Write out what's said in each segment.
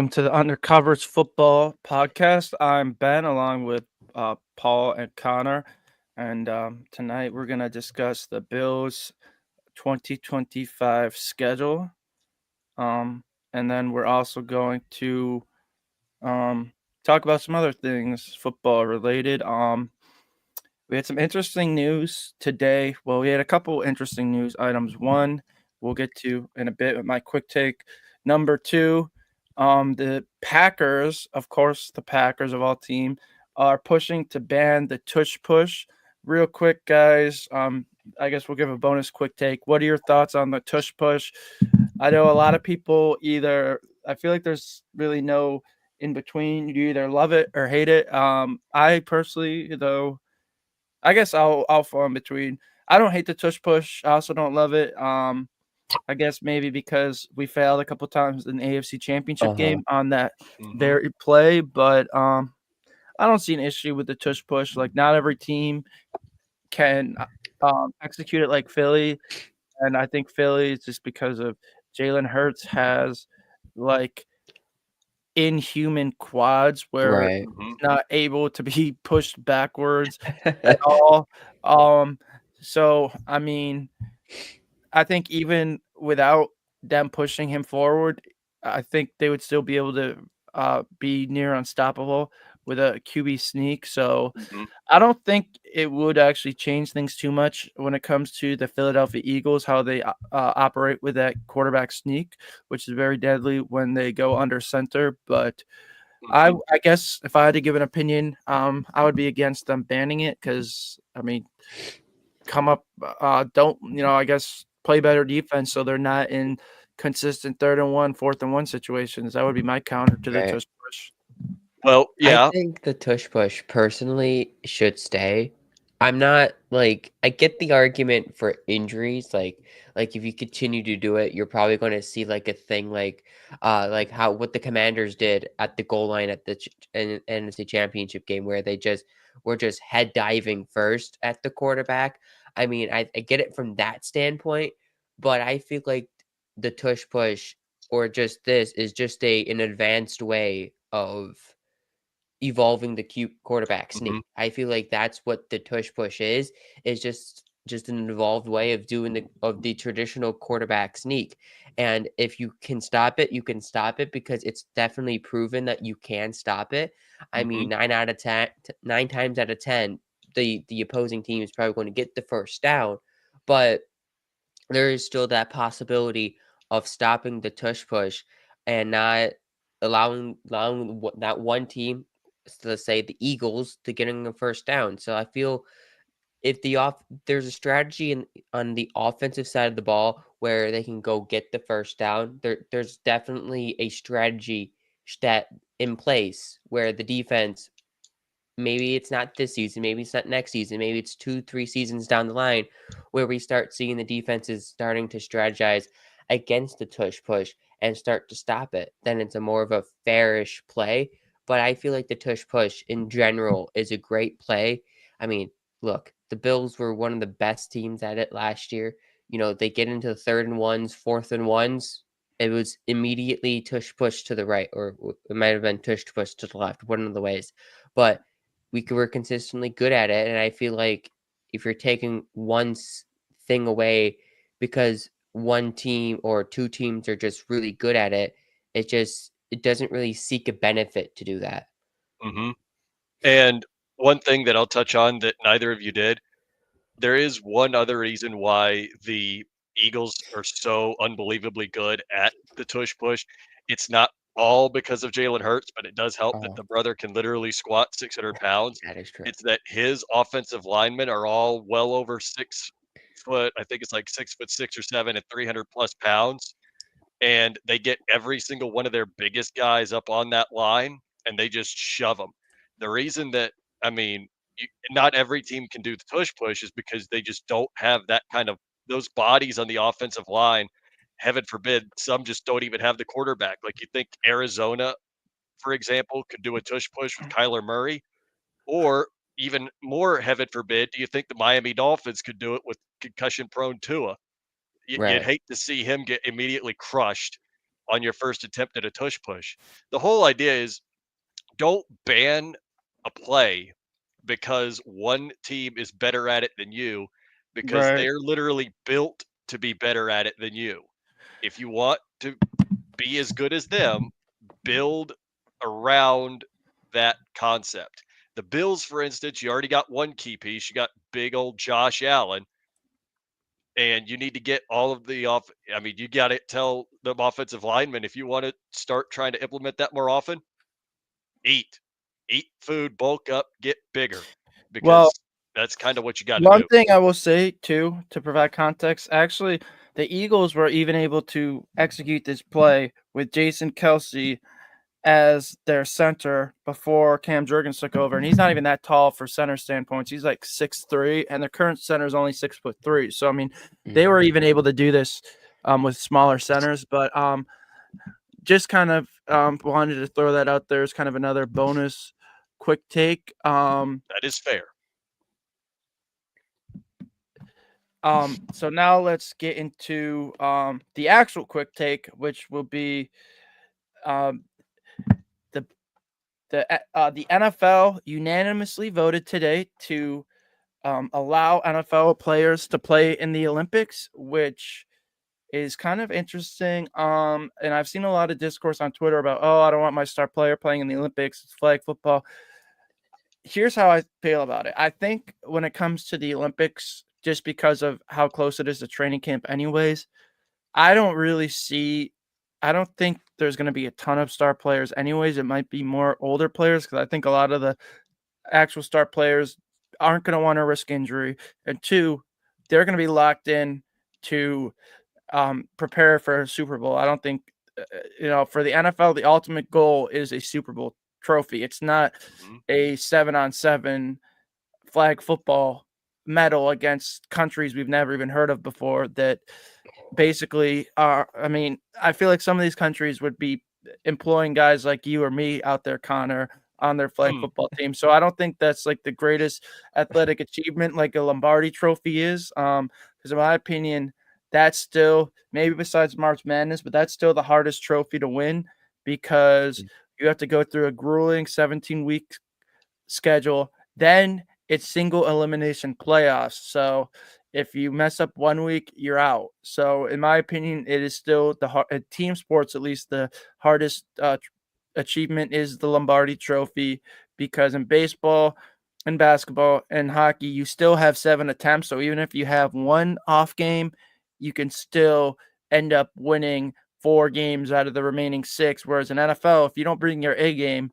welcome to the Undercovers Football Podcast. I'm Ben, along with Paul and Connor, and tonight we're gonna discuss the Bills' 2025 schedule, um, and then we're also going to um, talk about some other things football related. We had some interesting news today. Well, we had a couple interesting news items. One, we'll get to in a bit with my quick take. Number two, the Packers, of course, the Packers of all team, are pushing to ban the tush push. Real quick, guys. I guess we'll give a bonus quick take. What are your thoughts on the tush push? I know a lot of people I feel like there's really no in between. You either love it or hate it. I personally, though, I guess I'll fall in between. I don't hate the tush push. I also don't love it. I guess maybe because we failed a couple times in the AFC Championship game on that Mhm. very play, but I don't see an issue with the tush push. Like not every team can execute it like Philly, and I think Philly is just because of Jalen Hurts has like inhuman quads where Right. Mhm. he's not able to be pushed backwards at all. Um, so I mean, I think even without them pushing him forward, I think they would still be able to be near unstoppable with a QB sneak. So Mhm. I don't think it would actually change things too much when it comes to the Philadelphia Eagles, how they operate with that quarterback sneak, which is very deadly when they go under center. But I Mhm. I guess if I had to give an opinion, I would be against them banning it because I mean, come up, don't I guess play better defense so they're not in consistent 3rd and 1, 4th and 1 situations. That would be my counter to the Right. tush push. Well, I yeah. think the tush push personally should stay. I'm not like I get the argument for injuries, like if you continue to do it, you're probably going to see like a thing like how what the Commanders did at the goal line at the NFC Championship game where they just were just head diving first at the quarterback. I mean, I get it from that standpoint, but I feel like the tush push or just this is just an advanced way of evolving the cute quarterback Mhm. sneak. I feel like that's what the tush push is just an evolved way of doing the traditional quarterback sneak. And if you can stop it, you can stop it because it's definitely proven that you can stop it. I mean, Mhm. 9 times out of 10, the opposing team is probably going to get the first down, but there is still that possibility of stopping the tush push and not allowing that one team, let's say the Eagles, to getting the first down. So I feel if there's a strategy on the offensive side of the ball where they can go get the first down, there's definitely a strategy that in place where the defense, maybe it's not this season, maybe it's not next season, maybe it's 2, 3 seasons down the line where we start seeing the defenses starting to strategize against the tush push and start to stop it. Then it's a more of a fairish play. But I feel like the tush push in general is a great play. I mean, look, the Bills were one of the best teams at it last year. They get into the 3rd and 1s, 4th and 1s. It was immediately tush push to the right, or it might have been tush push to the left, one of the ways. But were consistently good at it, and I feel like if you're taking one thing away because one team or 2 teams are just really good at it, it doesn't really seek a benefit to do that. Mhm. And one thing that I'll touch on that neither of you did, there is one other reason why the Eagles are so unbelievably good at the tush push. It's not all because of Jalen Hurts, but it does help that Oh, the brother can literally squat 600 pounds. that is true. It's that his offensive linemen are all well over 6 foot. I think it's like 6'6" or 7 at 300 plus pounds. And they get every single one of their biggest guys up on that line and they just shove them. The reason that, I mean, not every team can do the tush push is because they just don't have that kind of those bodies on the offensive line. Heaven forbid, some just don't even have the quarterback. Like you think Arizona, for example, could do a tush push with Kyler Murray, or even more, heaven forbid, do you think the Miami Dolphins could do it with concussion prone Tua? You'd Right. hate to see him get immediately crushed on your first attempt at a tush push. The whole idea is don't ban a play because one team is better at it than you, because Right. they're literally built to be better at it than you. If you want to be as good as them, build around that concept. The Bills, for instance, you already got one key piece. You got big old Josh Allen, and you need to get all of the off. I mean, you got to tell the offensive linemen, if you want to start trying to implement that more often, eat, eat food, bulk up, get bigger, Well, because that's kind of what you got to one do. thing I will say too, to provide context, actually, the Eagles were even able to execute this play with Jason Kelsey as their center before Cam Jurgens took over, and he's not even that tall for center standpoints. He's like 6'3", and their current center is only 6'3". So I mean, they were even able to do this with smaller centers. But just kind of wanted to throw that out there as kind of another bonus quick take. That is fair. So now let's get into the actual quick take, which will be um, the NFL unanimously voted today to allow NFL players to play in the Olympics, which is kind of interesting. And I've seen a lot of discourse on Twitter about, oh, I don't want my star player playing in the Olympics. It's flag football. Here's how I feel about it. I think when it comes to the Olympics, just because of how close it is to training camp anyways, I don't think there's going to be a ton of star players anyways. It might be more older players because I think a lot of the actual star players aren't going to want to risk injury. And two, they're going to be locked in to prepare for a Super Bowl. I don't think, for the NFL, the ultimate goal is a Super Bowl trophy. It's not a 7-on-7 flag football medal against countries we've never even heard of before that basically are. I mean, I feel like some of these countries would be employing guys like you or me out there, Connor, on their flag football team. So I don't think that's like the greatest athletic achievement like a Lombardi trophy is. Because in my opinion, that's still, maybe besides March Madness, but that's still the hardest trophy to win because you have to go through a grueling 17-week schedule. Then it's single elimination playoffs. So if you mess up 1 week, you're out. So in my opinion, it is still team sports, at least the hardest achievement is the Lombardi Trophy, because in baseball and basketball and hockey, you still have 7 attempts. So even if you have one off game, you can still end up winning 4 games out of the remaining 6. Whereas in NFL, if you don't bring your A game,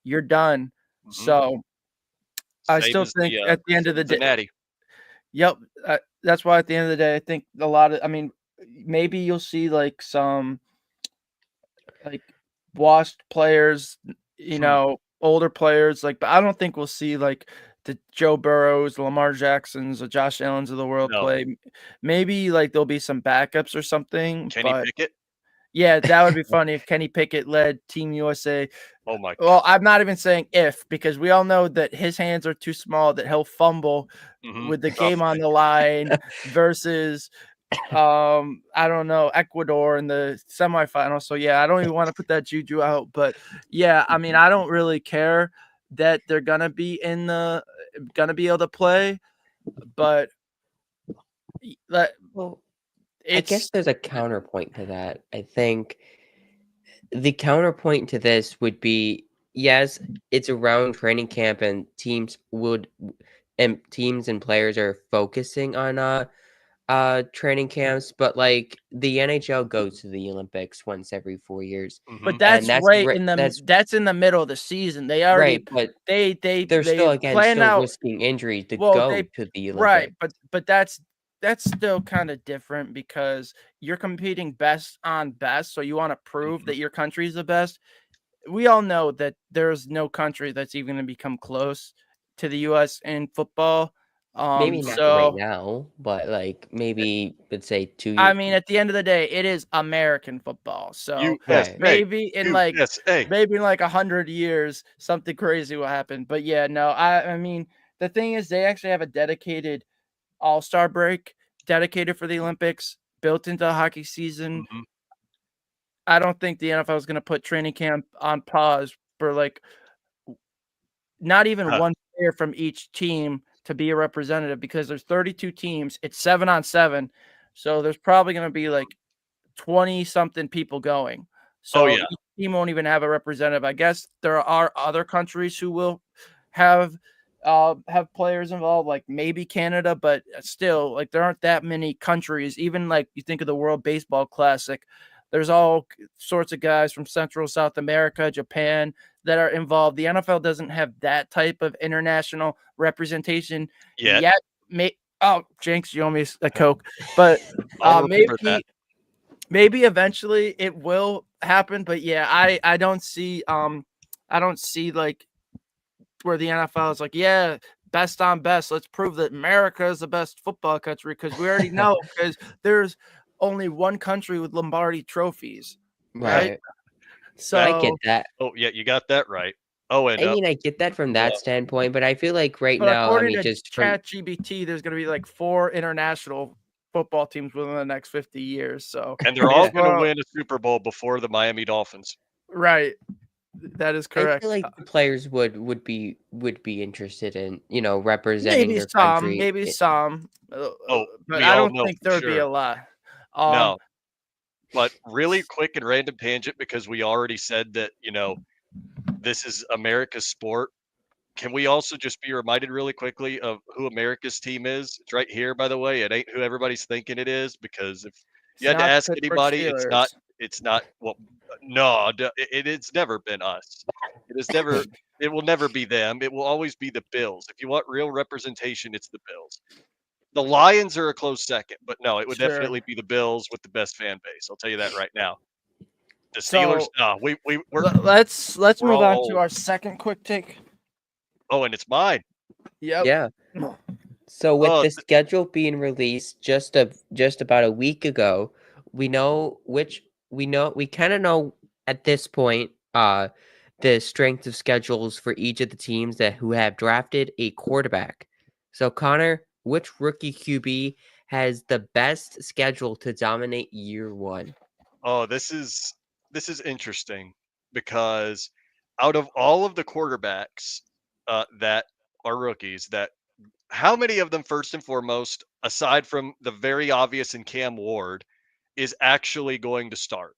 you're done. So I Same still as think at the end of the day, Cincinnati. yep. That's why at the end of the day, I think a lot of, I mean, maybe you'll see like some like washed players, older players, like, but I don't think we'll see like the Joe Burrows, the Lamar Jacksons, the Josh Allens of the world No. play. Maybe like there'll be some backups or something, Kenny but Pickett. yeah, that would be funny if Kenny Pickett led Team USA. Oh my Well, God. I'm not even saying if, because we all know that his hands are too small, that he'll fumble with the game on the line versus I don't know, Ecuador in the semifinal. So yeah, I don't even want to put that juju out, but yeah, I mean, I don't really care that they're gonna be able to play, but Well, I guess it's there's a counterpoint to that. I think the counterpoint to this would be, yes, it's around training camp and teams and players are focusing on training camps, but like the NHL goes to the Olympics once every 4 years. but And that's right re- in the that's that's in the middle of the season. They already right, but they're they still again plan still out. risking injury to Well, go they to the right, Olympics. but that's still kind of different because you're competing best on best, so you want to prove that your country is the best. We all know that there's no country that's even going to become close to the U.S. in football. Maybe not right So now, but like maybe let's say 2 I years. mean, at the end of the day, it is American football. So Right. maybe in like USA. 100 years, something crazy will happen. But yeah, no, I mean, the thing is, they actually have a dedicated All-Star break dedicated for the Olympics built into the hockey season. I don't think the NFL is going to put training camp on pause for like not even Huh. one player from each team to be a representative because there's 32 teams. It's 7-on-7. So there's probably going to be like 20 something people going. Oh, So yeah. each team won't even have a representative. I guess there are other countries who will have players involved, like maybe Canada, but still, like there aren't that many countries. Even like you think of the World Baseball Classic, there's all sorts of guys from Central South America, Japan that are involved. The NFL doesn't have that type of international representation Yet. yet. Oh, Jinx, you owe me a Coke, but I'll remember that. maybe eventually it will happen. But yeah, I don't see like where the NFL is like, yeah, best on best. Let's prove that America is the best football country because we already know because there's only one country with Lombardi trophies, right? Right. So I get that. Oh, yeah, you got that right. Oh, and I mean, I get that from that standpoint, but I feel like right but now, I according mean, to just from ChatGPT, there's going to be like 4 international football teams within the next 50 years. So and they're all yeah. going to win a Super Bowl before the Miami Dolphins. Right. That is I correct. feel like the players would be interested in, representing Maybe their some, country. maybe some, Oh, but we I all don't know think for there would be a sure. lot. No. But really quick and random tangent because we already said that, this is America's sport. Can we also just be reminded really quickly of who America's team is? It's right here, by the way. It ain't who everybody's thinking it is because if It's you had to not the ask Pittsburgh anybody, Steelers. it's not well, no, it's never been us. It is never it will never be them. It will always be the Bills. If you want real representation, it's the Bills. The Lions are a close second, but no, it would Sure. definitely be the Bills with the best fan base. I'll tell you that right now. The Steelers, So let's we're move all on to old. our second quick take. Oh, and it's mine. Yep. Yeah. So with Oh, the schedule being released just about a week ago, we kind of know at this point the strength of schedules for each of the teams who have drafted a quarterback. So Connor, which rookie QB has the best schedule to dominate year one? Oh, this is interesting because out of all of the quarterbacks that are rookies, that how many of them, first and foremost, aside from the very obvious in Cam Ward, is actually going to start?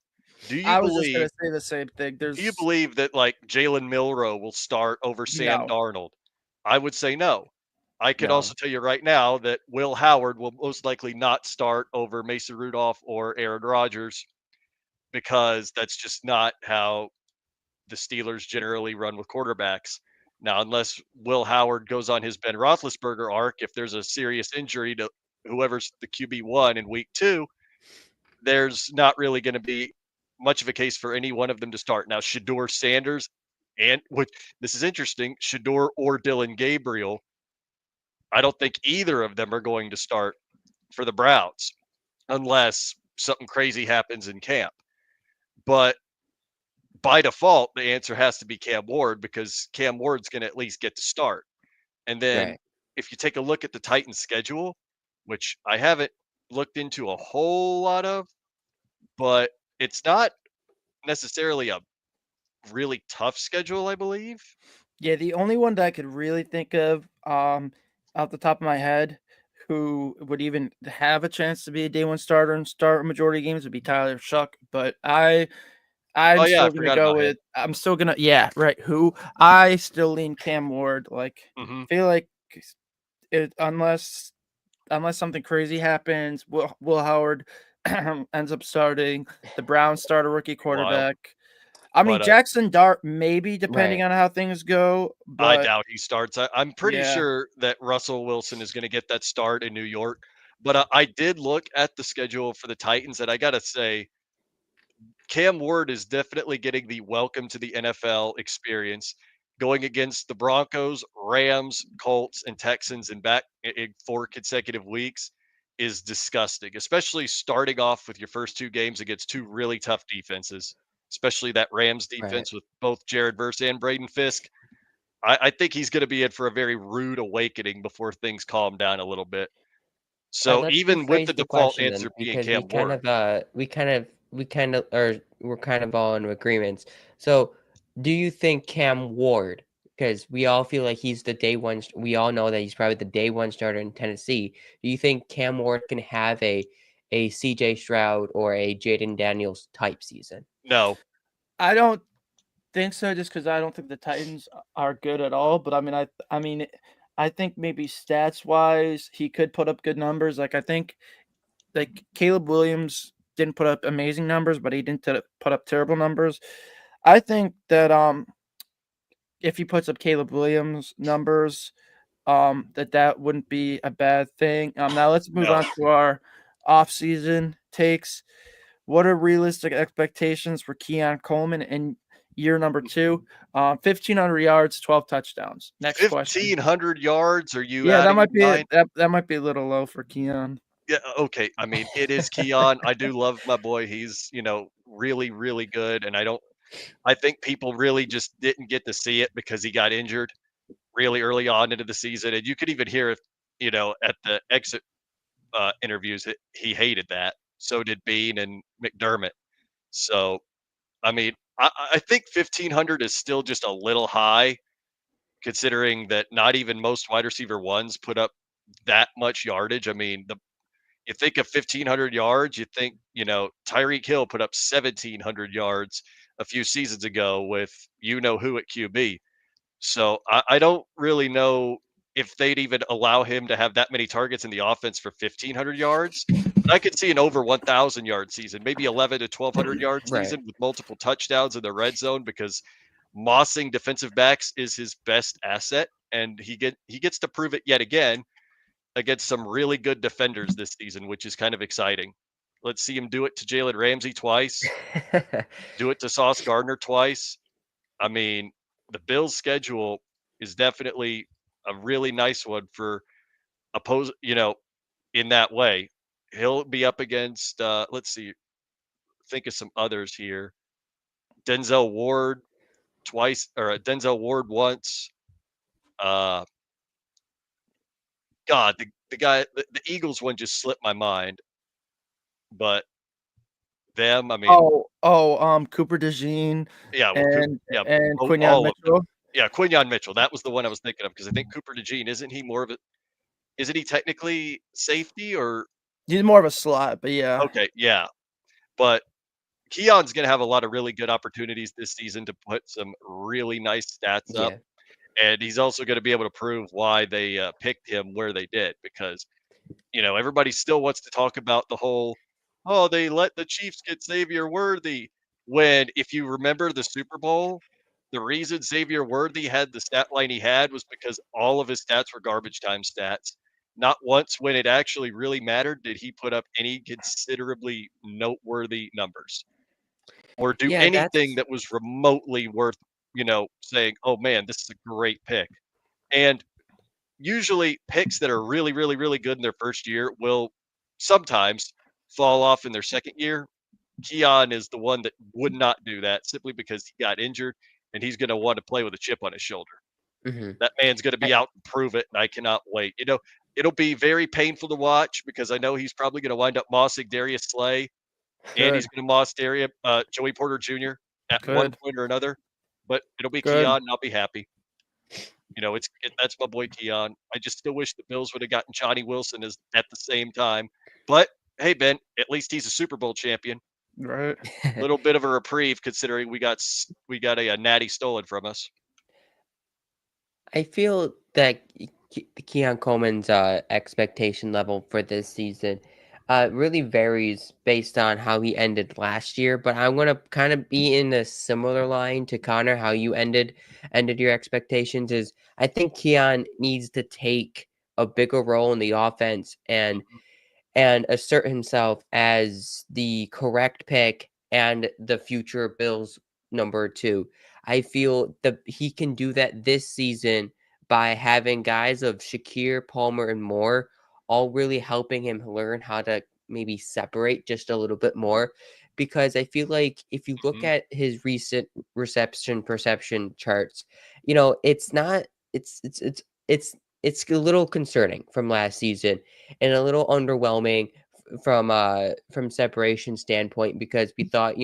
Do you I was just gonna believe? say the same thing. Do you There's believe that like Jalen Milrow will start over Sam no, Darnold? I would say no. I could no. also tell you right now that Will Howard will most likely not start over Mason Rudolph or Aaron Rodgers because that's just not how the Steelers generally run with quarterbacks. Now, unless Will Howard goes on his Ben Roethlisberger arc, if there's a serious injury to whoever's the QB1 in week 2, there's not really going to be much of a case for any one of them to start. Now, Shador Sanders and which this is interesting, Shador or Dylan Gabriel, I don't think either of them are going to start for the Browns unless something crazy happens in camp. But by default, the answer has to be Cam Ward because Cam Ward's going to at least get to start. And then Right. if you take a look at the Titans schedule, which I haven't looked into a whole lot of, but it's not necessarily a really tough schedule, I believe. Yeah, the only one that I could really think of, off the top of my head, who would even have a chance to be a day one starter and start a majority of games would be Tyler Shuck. But Oh I'm yeah, I still gonna forgot go about him. with I'm still gonna yeah, right. Who I still lean Cam Ward. Like Hmm. feel like unless something crazy happens, Will Howard ends up starting. The Browns start a rookie Wild, quarterback. I mean, but Jackson Dart, maybe depending Right. on how things go, I but doubt he starts. I'm pretty yeah, sure that Russell Wilson is going to get that start in New York. But I did look at the schedule for the Titans, and I got to say, Cam Ward is definitely getting the welcome to the NFL experience, going against the Broncos, Rams, Colts, and Texans in 4 consecutive weeks is disgusting, especially starting off with your first 2 games against 2 really tough defenses, especially that Rams Right. defense with both Jared Verse and Braden Fisk. I think he's going to be in for a very rude awakening before things calm down a little bit. So Let's even with rephrase the the default question then, answer being because we Cam kind Ward, of we kind of we're kind of all in agreements. So, do you think Cam Ward, because we all feel like he's the day one, we all know that he's probably the day one starter in Tennessee. Do you think Cam Ward can have a CJ Stroud or a Jaden Daniels type season? No. I don't think so, just because I don't think the Titans are good at all. But I think maybe stats wise, he could put up good numbers. Like I think, like Caleb Williams didn't put up amazing numbers, but he didn't put up terrible numbers. I think that if he puts up Caleb Williams numbers, that wouldn't be a bad thing. Now let's move No. on to our off-season takes. What are realistic expectations for Keon Coleman in year number 2? 1,500 yards, 12 touchdowns. Next question. 1,500 yards? Are you Yeah, that adding might be nine? that might be a little low for Keon. Yeah, okay. I mean, it is Keon. I do love my boy. He's, really, really good. And I think people really just didn't get to see it because he got injured really early on into the season. And you could even hear it, at the exit interviews, he hated that. So did Bean and McDermott. So, I mean, I think 1,500 is still just a little high considering that not even most wide receiver ones put up that much yardage. I mean, you think of 1,500 yards, you think, Tyreek Hill put up 1,700 yards a few seasons ago with who at QB. So I don't really know if they'd even allow him to have that many targets in the offense for 1,500 yards. But I could see an over 1,000 yard season, maybe 11 to 1,200 yard Right. season with multiple touchdowns in the red zone because mossing defensive backs is his best asset, and he gets to prove it yet again against some really good defenders this season, which is kind of exciting. Let's see him do it to Jalen Ramsey twice, do it to Sauce Gardner twice. I mean, the Bills' schedule is definitely a really nice one for in that way. He'll be up against let's see, think of some others here. Denzel Ward twice, or Denzel Ward once. Uh God, the guy, the Eagles one just slipped my mind, but them, I mean, Cooper DeJean yeah, well, and yeah, Quinyon all of them. Mitchell. Yeah, Quinyon Mitchell. That was the one I was thinking of because I think Cooper DeJean, isn't he technically safety or He's more of a slot, but yeah. okay, yeah. But Keon's gonna have a lot of really good opportunities this season to put some really nice stats up. Yeah. And he's also gonna be able to prove why they picked him where they did because everybody still wants to talk about the whole, oh, they let the Chiefs get Xavier Worthy. When, if you remember the Super Bowl, the reason Xavier Worthy had the stat line he had was because all of his stats were garbage time stats. Not once when it actually really mattered did he put up any considerably noteworthy numbers or do Yeah, anything that's that was remotely worth, saying, oh man, this is a great pick. And usually picks that are really, really, really good in their first year will sometimes fall off in their second year. Keon is the one that would not do that simply because he got injured and he's going to want to play with a chip on his shoulder. mhm. That man's going to be out and prove it, and I cannot wait. It'll be very painful to watch because I know he's probably going to wind up mossing Darius Slay and he's Good. going to moss Joey Porter Jr. at one Good. point or another. But it'll be Good. Keon, and I'll be happy. That's my boy Keon. I just still wish the Bills would have gotten Johnny Wilson at the same time. But hey, Ben, at least he's a Super Bowl champion. Right. Little bit of a reprieve considering we got a natty stolen from us. I feel that Keon Coleman's expectation level for this season really varies based on how he ended last year. But I'm gonna kind of be in a similar line to Connor. How you ended your expectations is I think Keon needs to take a bigger role in the offense and assert himself as the correct pick and the future Bills number 2. I feel that he can do that this season by having guys of Shakir, Palmer, and Moore all really helping him learn how to maybe separate just a little bit more. Because I feel like if you look Mhm. at his recent reception perception charts, it's not it's a little concerning from last season and a little underwhelming from separation standpoint, because we thought,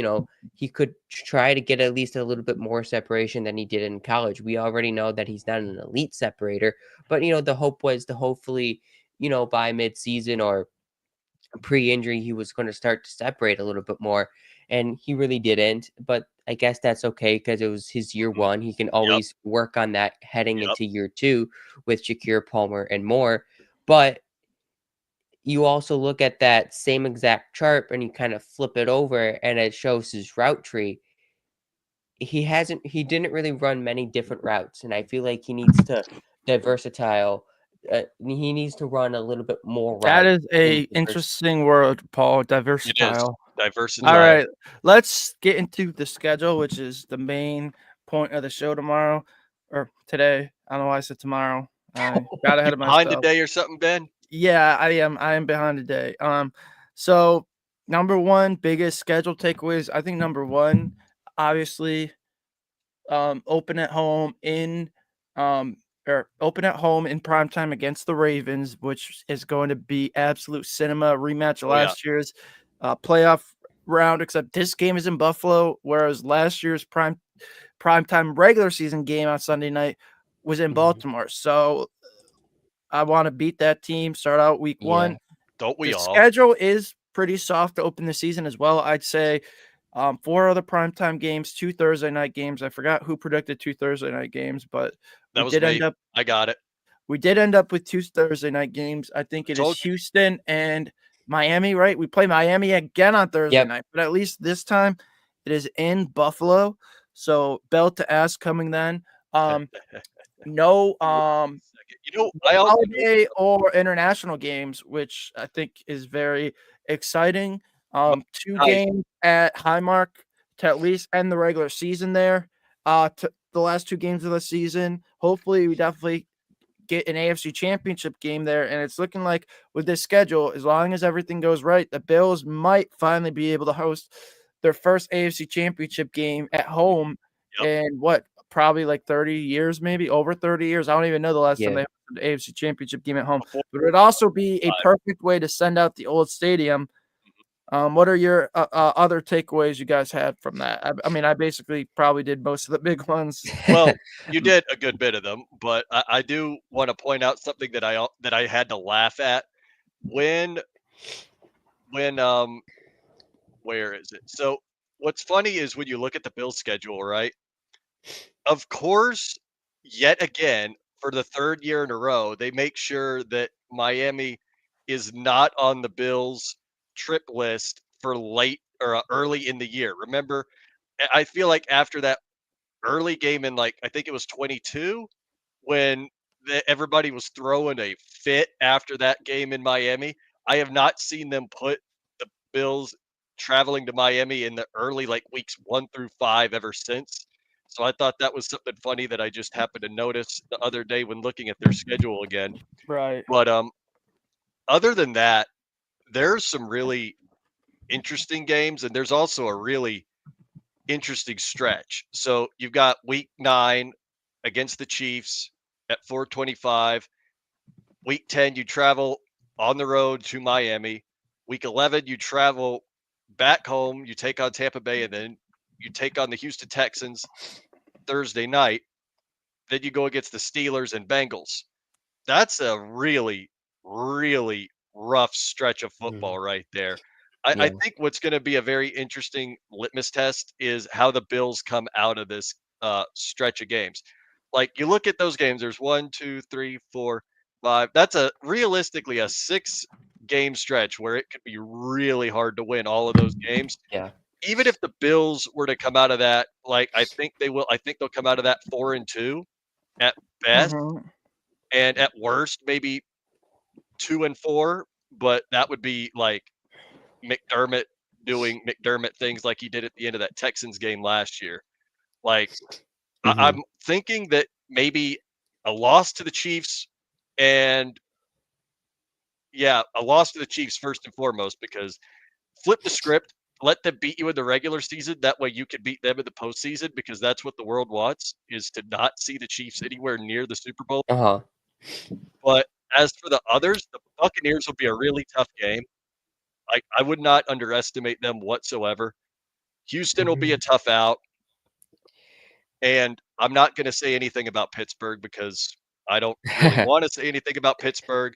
he could try to get at least a little bit more separation than he did in college. We already know that he's not an elite separator, but the hope was to hopefully, by midseason or pre-injury, he was going to start to separate a little bit more, and he really didn't. But I guess that's okay because it was his year one. He can always work on that heading into year two with Shakir, Palmer, and more. But you also look at that same exact chart and you kind of flip it over and it shows his route tree. He didn't really run many different routes, and I feel like he needs to diversitile. He needs to run a little bit more That routes. is a interesting word, Paul. It is Diversitile. diversity. All right, let's get into the schedule, which is the main point of the show tomorrow or today. I don't know why I said tomorrow. I got ahead of myself. Behind a day or something, Ben? Yeah, I am. I am behind a day. So number one biggest schedule takeaways. I think number one, obviously, open at home in primetime against the Ravens, which is going to be absolute cinema. Rematch of last year's playoff round, except this game is in Buffalo, whereas last year's primetime regular season game on Sunday night was in Baltimore. So I want to beat that team, start out week one. Don't we all? The schedule is pretty soft to open the season as well. I'd say 4 other primetime games, 2 Thursday night games. I forgot who predicted 2 Thursday night games, but that was me. I got it. We did end up with 2 Thursday night games. I think it is Houston and Miami, right? We play Miami again on Thursday night, but at least this time it is in Buffalo. So bell to ass coming then. No holiday or international games, which I think is very exciting. 2 games at Highmark to at least end the regular season there. To the last 2 games of the season. Hopefully, we definitely get an AFC Championship game there. And it's looking like with this schedule, as long as everything goes right, the Bills might finally be able to host their first AFC Championship game at home in probably like 30 years, maybe over 30 years. I don't even know the last time they hosted the AFC Championship game at home. But it would also be a perfect way to send out the old stadium. What are your other takeaways you guys had from that? I mean, I basically probably did most of the big ones. Well, you did a good bit of them, but I do want to point out something that I had to laugh at when where is it? So what's funny is when you look at the Bills schedule, right? Of course, yet again, for the 3rd year in a row, they make sure that Miami is not on the Bills trip list for late or early in the year. Remember, I feel like after that early game in I think it was 22 when everybody was throwing a fit after that game in Miami. I have not seen them put the Bills traveling to Miami in the early weeks 1 through 5 ever since. So I thought that was something funny that I just happened to notice the other day when looking at their schedule again. Right. But other than that, there's some really interesting games, and there's also a really interesting stretch. So you've got week 9 against the Chiefs at 4:25. Week 10, you travel on the road to Miami. Week 11, you travel back home. You take on Tampa Bay, and then you take on the Houston Texans Thursday night. Then you go against the Steelers and Bengals. That's a really, really rough stretch of football right there. I think what's going to be a very interesting litmus test is how the Bills come out of this stretch of games. You look at those games, there's 1, 2, 3, 4, 5. That's realistically a 6-game stretch where it could be really hard to win all of those games. Yeah. Even if the Bills were to come out of that, I think they will. I think they'll come out of that 4-2 at best, and at worst maybe 2-4. But that would be McDermott doing McDermott things like he did at the end of that Texans game last year. I'm thinking that maybe a loss to the Chiefs and a loss to the Chiefs first and foremost, because flip the script, let them beat you in the regular season. That way you can beat them in the postseason, because that's what the world wants, is to not see the Chiefs anywhere near the Super Bowl. But as for the others, the Buccaneers will be a really tough game. I would not underestimate them whatsoever. Houston will be a tough out. And I'm not going to say anything about Pittsburgh because I don't really want to say anything about Pittsburgh.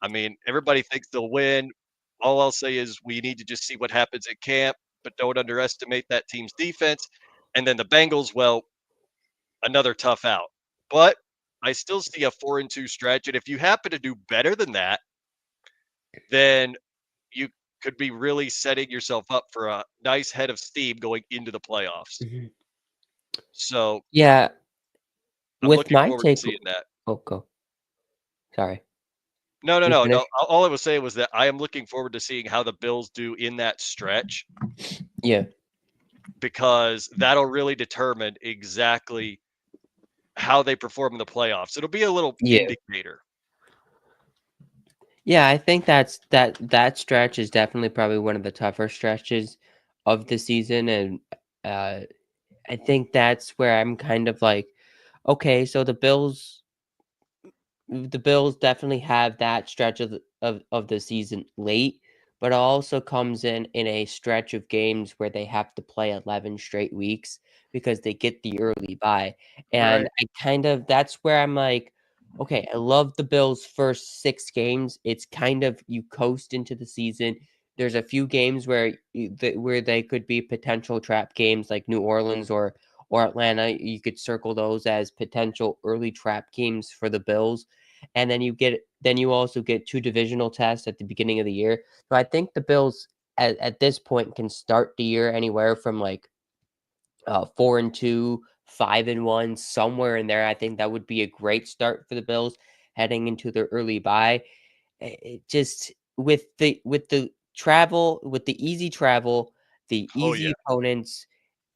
I mean, everybody thinks they'll win. All I'll say is we need to just see what happens at camp, but don't underestimate that team's defense. And then the Bengals, well, another tough out. But I still see a 4-2 stretch. And if you happen to do better than that, then you could be really setting yourself up for a nice head of steam going into the playoffs. Mhm. So Yeah, I'm with looking my forward to take. seeing that. Oh, go. Sorry. No, no, You no, finish? no. All I was saying was that I am looking forward to seeing how the Bills do in that stretch Yeah. because that'll really determine exactly how they perform in the playoffs. It'll be a little Yeah. indicator. Yeah, I think that stretch is definitely probably one of the tougher stretches of the season, and I think that's where I'm kind of like, okay, so the Bills definitely have that stretch of the season late, but it also comes in a stretch of games where they have to play 11 straight weeks because they get the early bye. And Right. I kind of that's where I'm like, okay, I love the Bills' first 6 games. It's kind of you coast into the season. There's a few games where they could be potential trap games like New Orleans or Atlanta. You could circle those as potential early trap games for the Bills, and then you also get 2 divisional tests at the beginning of the year. So I think the Bills at this point can start the year anywhere from like 4-2, 5-1, somewhere in there. I think that would be a great start for the Bills heading into their early bye. It just with the travel, with the easy travel, the Oh yeah. easy opponents,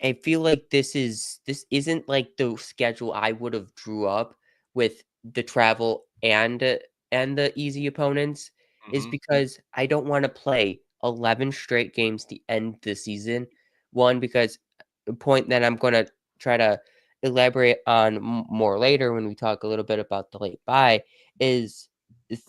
I feel like this isn't like the schedule I would have drew up with the travel and the easy opponents, is Hmm. because I don't want to play 11 straight games to end the season. One, because the point that I'm going to try to elaborate on more later when we talk a little bit about the late bye is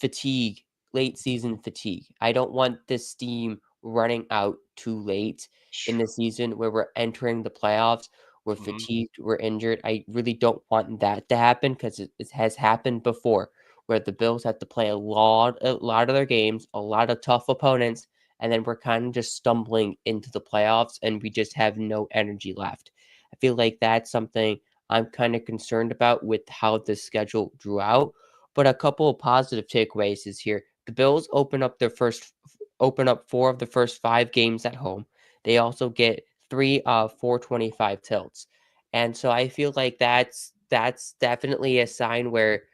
fatigue, late season fatigue. I don't want this steam running out too late in the season where we're entering the playoffs. We're Hmm. fatigued, we're injured. I really don't want that to happen because it has happened before where the Bills have to play a lot of their games, a lot of tough opponents, and then we're kind of just stumbling into the playoffs and we just have no energy left. I feel like that's something I'm kind of concerned about with how the schedule drew out. But a couple of positive takeaways is here. The Bills open up 4 of the first 5 games at home. They also get 3 425 tilts. And so I feel like that's definitely a sign where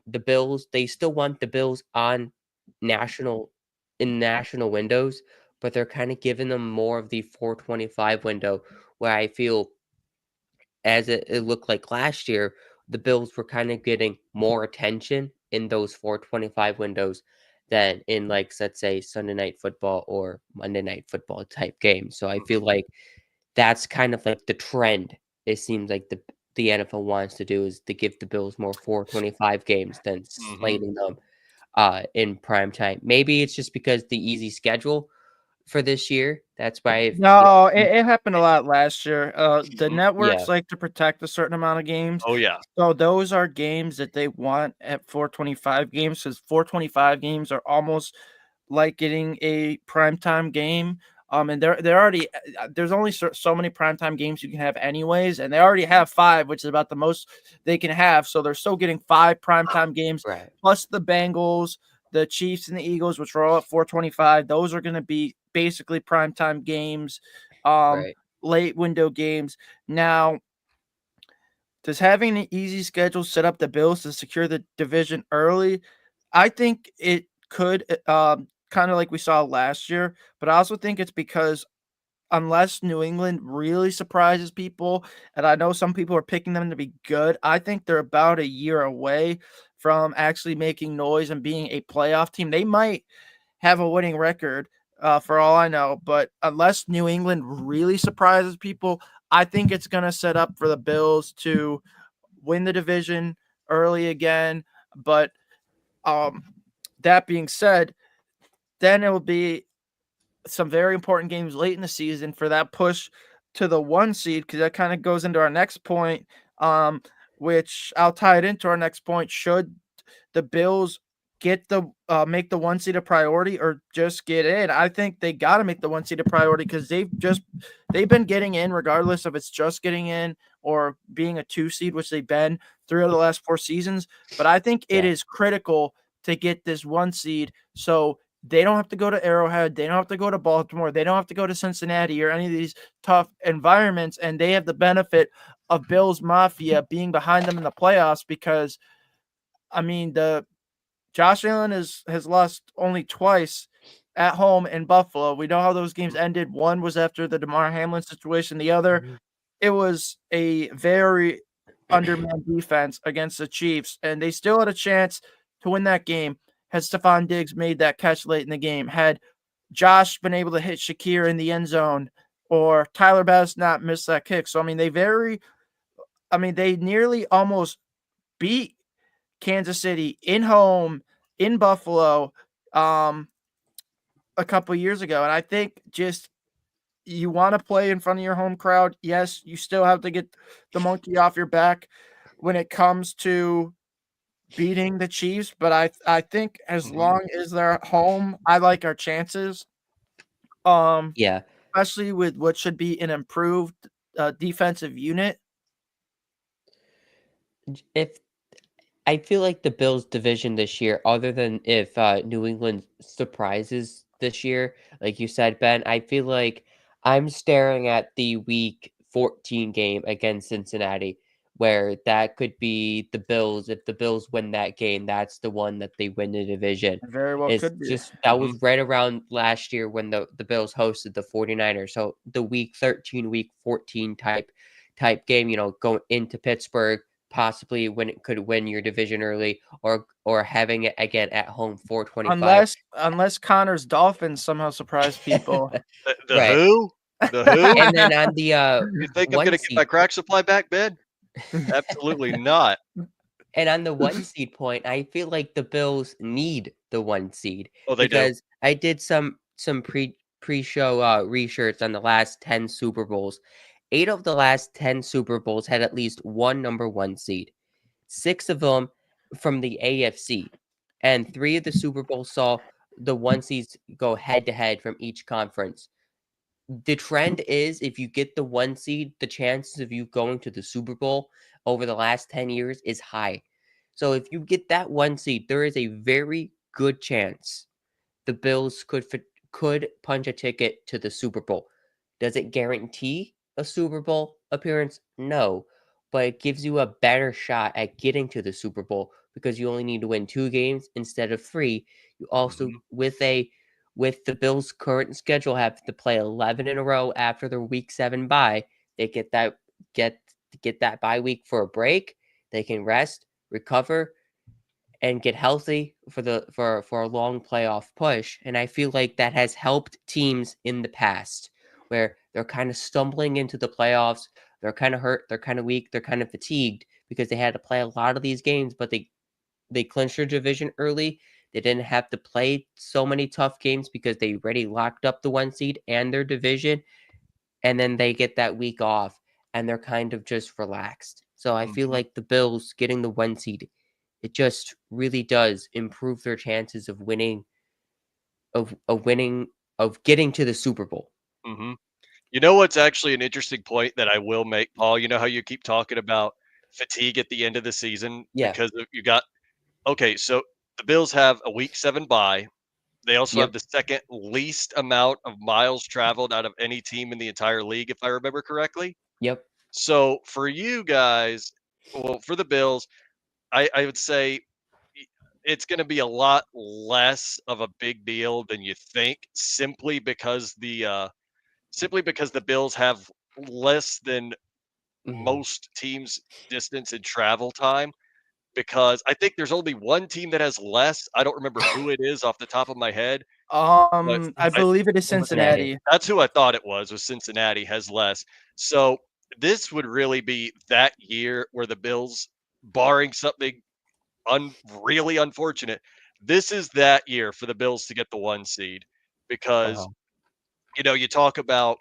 the Bills, they still want the Bills on national national windows, but they're kind of giving them more of the 425 window where I feel as it looked like last year, the Bills were kind of getting more attention in those 425 windows than in, like, let's say, Sunday Night Football or Monday Night Football type games. So I feel like that's kind of like the trend. It seems like the NFL wants to do is to give the Bills more 425 games than Hmm. slating them in prime time. Maybe it's just because the easy schedule for this year. That's why I feel No, it happened a lot last year. The Hmm. yeah, networks like to protect a certain amount of games. Oh yeah. So those are games that they want at 425 games because 425 games are almost like getting a primetime game. And they're already there's only so many primetime games you can have anyways, and they already have 5, which is about the most they can have. So they're still getting 5 primetime games right, plus the Bengals, the Chiefs, and the Eagles, which are all at 425. Those are going to be basically primetime games, um, right. late window games. Now, does having an easy schedule set up the Bills to secure the division early? I think it could, kind of like we saw last year, but I also think it's because unless New England really surprises people, and I know some people are picking them to be good, I think they're about a year away from actually making noise and being a playoff team. They might have a winning record, for all I know, but unless New England really surprises people, I think it's going to set up for the Bills to win the division early again. But um, that being said, then it will be some very important games late in the season for that push to the 1 seed, because that kind of goes into our next point, which I'll tie it into our next point. Should the Bills get the make the 1 seed a priority or just get in? I think they got to make the 1 seed a priority, because they've been getting in regardless of it's just getting in or being a 2 seed, which they've been 3 of the last 4 seasons. But I think it Yeah. is critical to get this 1 seed, so they don't have to go to Arrowhead, they don't have to go to Baltimore, they don't have to go to Cincinnati or any of these tough environments, and they have the benefit of Bills Mafia being behind them in the playoffs, because I mean, the Josh Allen has lost only twice at home in Buffalo. We know how those games ended. One was after the DeMar Hamlin situation. The other, Mhm. it was a very undermanned defense against the Chiefs, and they still had a chance to win that game had Stephon Diggs made that catch late in the game. Had Josh been able to hit Shakir in the end zone, or Tyler Bass not missed that kick. So, I mean, they nearly almost beat Kansas City in Buffalo a couple years ago. And I think just you want to play in front of your home crowd. Yes, you still have to get the monkey off your back when it comes to beating the Chiefs, but I think as long as they're at home, I like our chances. Yeah. Especially with what should be an improved defensive unit. If I feel like the Bills division this year, other than if New England surprises this year, like you said, Ben, I feel like I'm staring at the week 14 game against Cincinnati, where that could be the Bills. If the Bills win that game, that's the one that they win the division. Very well It's could be. just that was right around last year when the Bills hosted the 49ers. So the week 13, week 14 type game, going into Pittsburgh, possibly when it could win your division early, or having it again at home 425. Unless Connor's Dolphins somehow surprise people. The Right. who? The who? And then on the You think I'm 1 gonna get my seed crack supply back, Ben? Absolutely not. and on the 1 seed point, I feel like the Bills need the 1 seed Oh, they do. because I did some pre-show research on the last 10 Super Bowls. 8 of the last 10 Super Bowls had at least one number 1 seed. 6 of them from the AFC, and 3 of the Super Bowls saw the 1 seeds go head to head from each conference. The trend is if you get the 1 seed, the chances of you going to the Super Bowl over the last 10 years is high. So if you get that 1 seed, there is a very good chance the Bills could punch a ticket to the Super Bowl. Does it guarantee a Super Bowl appearance? No, but it gives you a better shot at getting to the Super Bowl because you only need to win 2 games instead of 3. You also with the Bills' current schedule have to play 11 in a row after their week 7 bye. They get that bye week for a break. They can rest, recover, and get healthy for a long playoff push. And I feel like that has helped teams in the past where they're kind of stumbling into the playoffs. They're kind of hurt. They're kind of weak. They're kind of fatigued because they had to play a lot of these games, but they clinched their division early. They didn't have to play so many tough games because they already locked up the 1 seed and their division. And then they get that week off and they're kind of just relaxed. So I feel like the Bills getting the 1 seed, it just really does improve their chances of winning, of getting to the Super Bowl. Mhm. You know what's actually an interesting point that I will make, Paul? You know how you keep talking about fatigue at the end of the season Yeah. because you got okay, so the Bills have a week 7 bye. They also have Yep. the second least amount of miles traveled out of any team in the entire league, if I remember correctly. Yep. So for you guys, well, for the Bills, I would say it's going to be a lot less of a big deal than you think, simply because the Bills have less than Mhm. most teams' distance and travel time. Because I think there's only one team that has less. I don't remember who it is off the top of my head, but I It's believe it is I'm looking at it. Cincinnati. that's who I thought it was Cincinnati has less. So this would really be that year where the Bills, barring something really unfortunate, this is that year for the Bills to get the 1 seed because Uh-huh. you talk about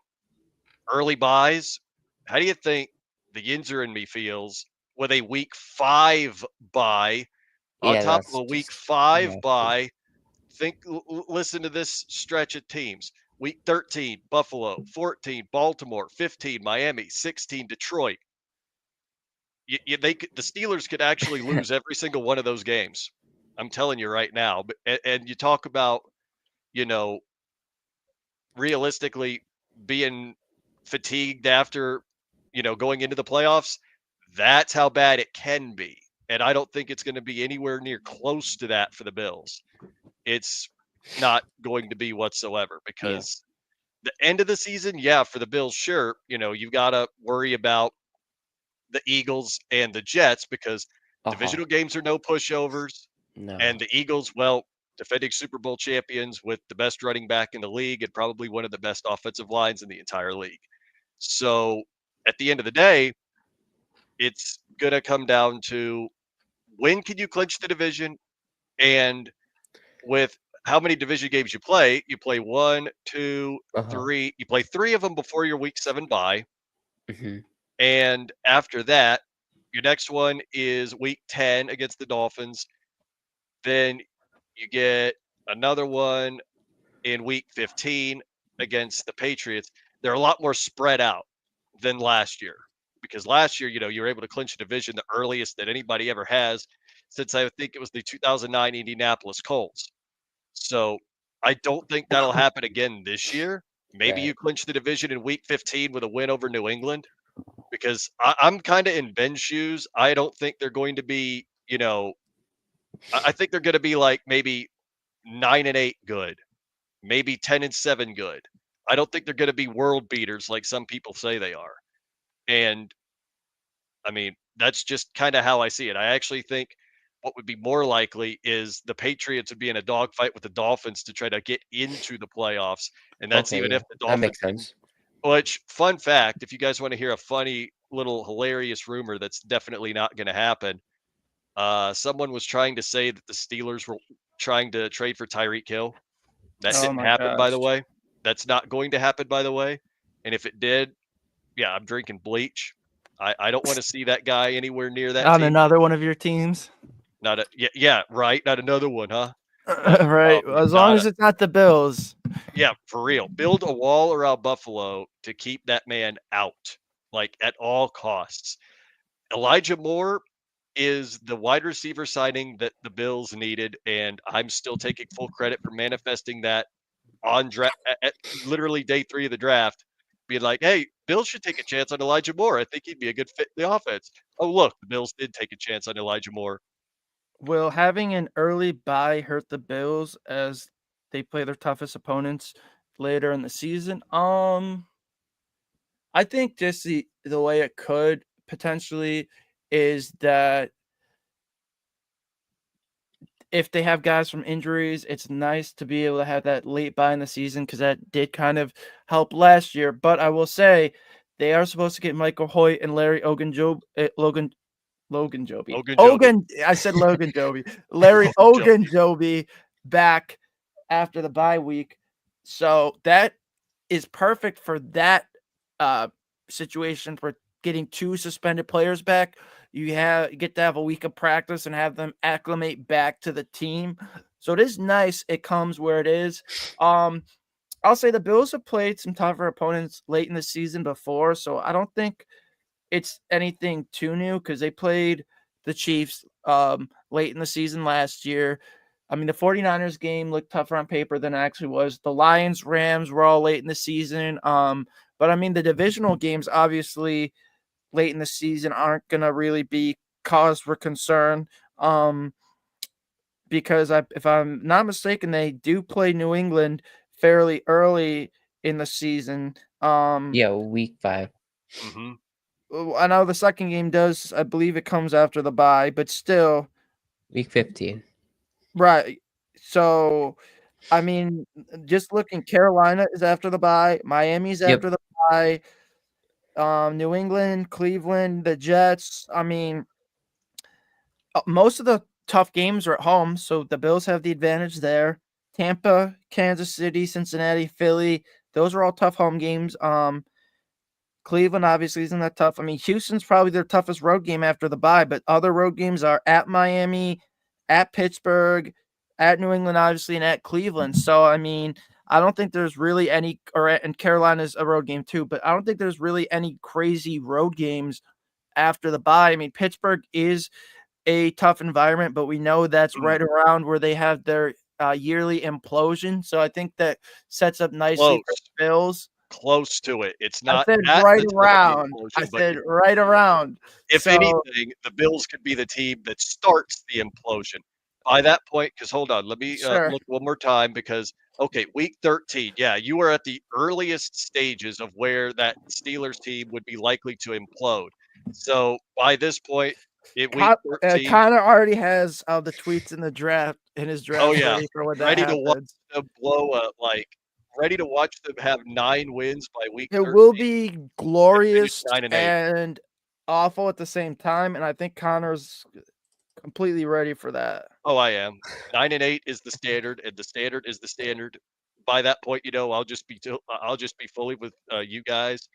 early buys. How do you think the Yinzer in me feels with a week 5 buy on Yeah, top of that's a week just 5 nasty. buy? Listen to this stretch of teams. Week 13, Buffalo; 14, Baltimore; 15, Miami; 16, Detroit. The Steelers could actually lose every single one of those games. I'm telling you right now. But and you talk about, you know, realistically being fatigued after, going into the playoffs. That's how bad it can be. And I don't think it's going to be anywhere near close to that for the Bills. It's not going to be whatsoever Yeah. because the end of the season, yeah, for the Bills, sure, you've got to worry about the Eagles and the Jets because divisional games are no pushovers. No. And the Eagles, well, defending Super Bowl champions with the best running back in the league and probably one of the best offensive lines in the entire league. So at the end of the day, it's going to come down to when can you clinch the division, and with how many division games you play 1, 2, 3. You play 3 of them before your week 7 bye. Mhm. And after that, your next one is week 10 against the Dolphins. Then you get another one in week 15 against the Patriots. They're a lot more spread out than last year because last year, you were able to clinch a division the earliest that anybody ever has since I think it was the 2009 Indianapolis Colts. So I don't think that'll happen again this year. Maybe Right. you clinch the division in week 15 with a win over New England because I'm kind of in Ben's shoes. I don't think they're going to be, I think they're going to be like maybe 9-8 good, maybe 10-7 good. I don't think they're going to be world beaters like some people say they are. And I mean, that's just kind of how I see it. I actually think what would be more likely is the Patriots would be in a dogfight with the Dolphins to try to get into the playoffs. And that's Okay, even yeah. if the That Dolphins makes can. sense. Which, fun fact, if you guys want to hear a funny little hilarious rumor that's definitely not going to happen, someone was trying to say that the Steelers were trying to trade for Tyreek Hill. That Oh didn't my happen, by the gosh. way. That's not going to happen, by the way. And if it did, yeah, I'm drinking bleach. I don't want to see that guy anywhere near that On team. another one of your teams. Not a yeah, right. Not another one, huh? Right. You As long gotta, as it's not the Bills. yeah, for real. Build a wall around Buffalo to keep that man out, like at all costs. Elijah Moore is the wide receiver signing that the Bills needed, and I'm still taking full credit for manifesting that on draft at literally day 3 of the draft, being like, "Hey, Bills should take a chance on Elijah Moore. I think he'd be a good fit in the offense." Oh, look, the Bills did take a chance on Elijah Moore. Will having an early bye hurt the Bills as they play their toughest opponents later in the season? I think just the way it could potentially is that if they have guys from injuries, it's nice to be able to have that late bye in the season because that did kind of help last year. But I will say they are supposed to get Michael Hoyt and Larry Ogunjobi. Ogunjobi. I said Logan Joby. Larry Ogunjobi. Ogunjobi back after the bye week. So that is perfect for that situation for getting 2 suspended players back. You get to have a week of practice and have them acclimate back to the team. So it is nice it comes where it is. I'll say the Bills have played some tougher opponents late in the season before, so I don't think it's anything too new because they played the Chiefs late in the season last year. I mean, the 49ers game looked tougher on paper than it actually was. The Lions, Rams were all late in the season. But I mean, the divisional games, obviously, late in the season aren't going to really be cause for concern. Because if I'm not mistaken, they do play New England fairly early in the season. Yeah, week 5. Hmm. I know the second game does, I believe it comes after the bye, but still, Week 15. right. So, I mean, just looking, Carolina is after the bye, Miami's Yep. after the bye, New England, Cleveland, the Jets. I mean, most of the tough games are at home, so the Bills have the advantage there. Tampa, Kansas City, Cincinnati, Philly, those are all tough home games. Cleveland obviously isn't that tough. I mean, Houston's probably their toughest road game after the bye, but other road games are at Miami, at Pittsburgh, at New England, obviously, and at Cleveland. So, I mean, I don't think there's really any, and Carolina's a road game too, but I don't think there's really any crazy road games after the bye. I mean, Pittsburgh is a tough environment, but we know that's right around where they have their yearly implosion. So I think that sets up nicely for the Bills. Close to it. It's I not said at right the tip of the around. implosion, I but said right around. if So, anything, the Bills could be the team that starts the implosion. By that point, because hold on, let me sure. look one more time because okay, week 13. Yeah, you were at the earliest stages of where that Steelers team would be likely to implode. So by this point, week 13, Connor already has the tweets in the draft in his draft oh yeah, ready for when that ready to watch happens. them blow up, like ready to watch them have 9 wins by week It 13 will be and finish glorious 9-8. and awful at the same time, and I think Connor's completely ready for that. Oh, I am. 9-8 is the standard, and the standard is the standard. By that point, I'll just be fully with you guys,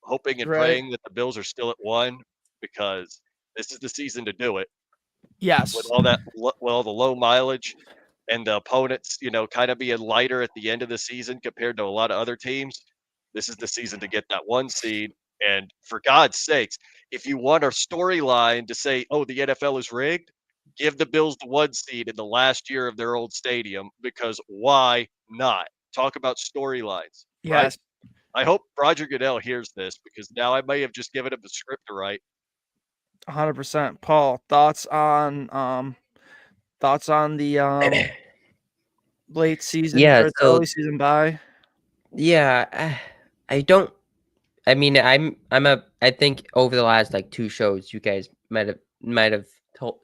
hoping and Right. praying that the Bills are still at 1 because this is the season to do it. Yes. With all that, well, the low mileage and the opponents, kind of being lighter at the end of the season compared to a lot of other teams. This is the season to get that 1 seed. And for God's sakes, if you want a storyline to say, "Oh, the NFL is rigged," give the Bills the 1 seed in the last year of their old stadium because why not? Talk about storylines, right? Yes. I hope Roger Goodell hears this because now I may have just given him the script to write. 100%. Paul, thoughts on the late season Yeah, or the so early season bye? yeah, I don't. I mean, I think over the last like 2 shows, you guys might have thought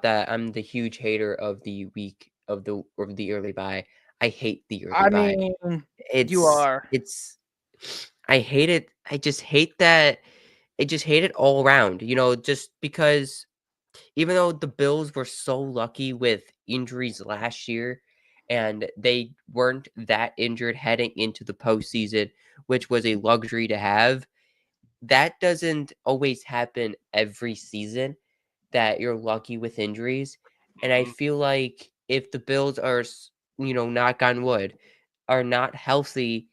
that I'm the huge hater of the week of the early bye. I hate the early I bye. mean, It's you are. I hate it. I just hate that. I just hate it all around. Just because even though the Bills were so lucky with injuries last year and they weren't that injured heading into the postseason, which was a luxury to have, that doesn't always happen every season that you're lucky with injuries. And I Mhm. feel like if the Bills are, knock on wood, are not healthy,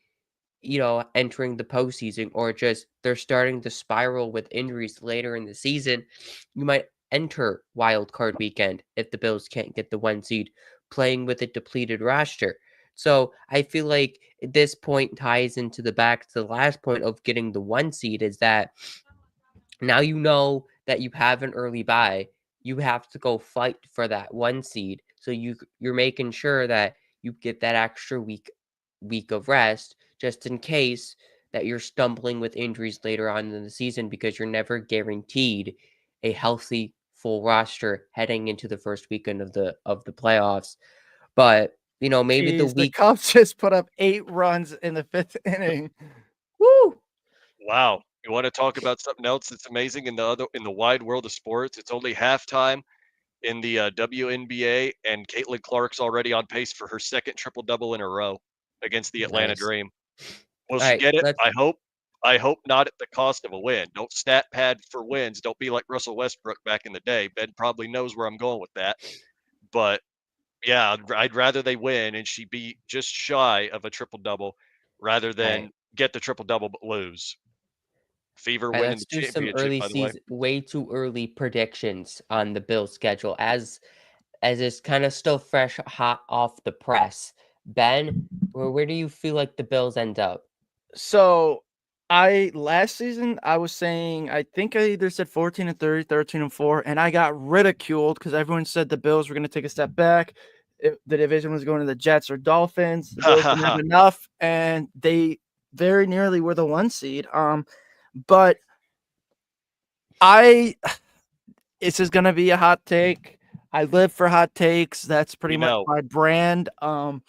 entering the postseason, or just they're starting to spiral with injuries later in the season, you might enter wild card weekend if the Bills can't get the 1 seed playing with a depleted roster. So I feel like this point ties into back to the last point of getting the 1 seed is that now you know that you have an early bye. You have to go fight for that 1 seed. So you're making sure that you get that extra week of rest just in case that you're stumbling with injuries later on in the season because you're never guaranteed a healthy full roster heading into the first weekend of the playoffs. But maybe the Jeez, the week. Cubs just put up 8 runs in the 5th inning. Woo! Wow. You want to talk about something else that's amazing in the wide world of sports? It's only halftime in the WNBA, and Caitlin Clark's already on pace for her second triple double in a row against the Atlanta Nice. Dream. Will All she right, get it? let's. I hope. I hope not at the cost of a win. Don't stat pad for wins. Don't be like Russell Westbrook back in the day. Ben probably knows where I'm going with that. But yeah, I'd rather they win and she be just shy of a triple double rather All than right. get the triple double but lose. Fever All right, winning let's the do some championship, early by the way. season, way too early predictions on the Bills schedule as it's kind of still fresh, hot off the press. Ben, where do you feel like the Bills end up? So last season I was saying I think I either said 14-30, 13-4, and I got ridiculed because everyone said the Bills were going to take a step back. The division was going to the Jets or Dolphins. The Bills didn't have enough, and they very nearly were the 1 seed. But this is going to be a hot take. I live for hot takes. That's pretty much my brand. And